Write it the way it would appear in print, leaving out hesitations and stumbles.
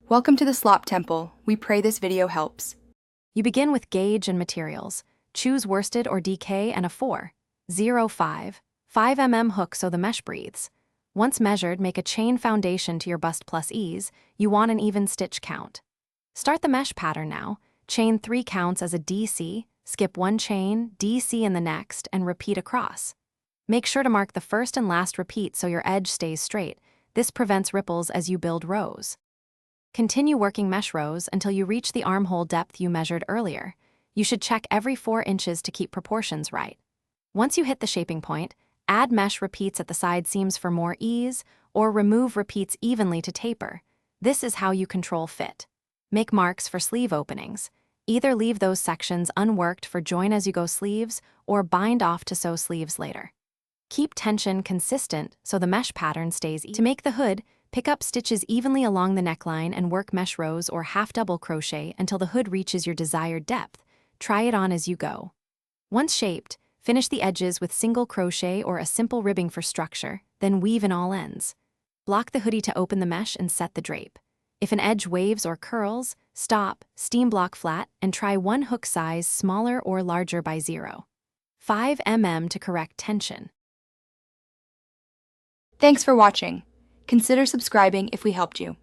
Welcome to the Slop Temple. We pray this video helps. You begin with gauge and materials. Choose worsted or DK and a 4.05 5 mm hook so the mesh breathes. Once measured, make a chain foundation to your bust plus ease. You want an even stitch count. Start the mesh pattern now. Chain 3 counts as a DC, skip 1 chain, DC in the next, and repeat across. Make sure to mark the first and last repeat so your edge stays straight. This prevents ripples as you build rows. Continue working mesh rows until you reach the armhole depth you measured earlier. You should check every 4 inches to keep proportions right. Once you hit the shaping point, add mesh repeats at the side seams for more ease, or remove repeats evenly to taper. This is how you control fit. Make marks for sleeve openings. Either leave those sections unworked for join-as-you-go sleeves, or bind off to sew sleeves later. Keep tension consistent so the mesh pattern stays even. To make the hood, pick up stitches evenly along the neckline and work mesh rows or half-double crochet until the hood reaches your desired depth. Try it on as you go. Once shaped, finish the edges with single crochet or a simple ribbing for structure, then weave in all ends. Block the hoodie to open the mesh and set the drape. If an edge waves or curls, stop, steam block flat, and try one hook size smaller or larger by 0.5 mm to correct tension. Thanks for watching. Consider subscribing if we helped you.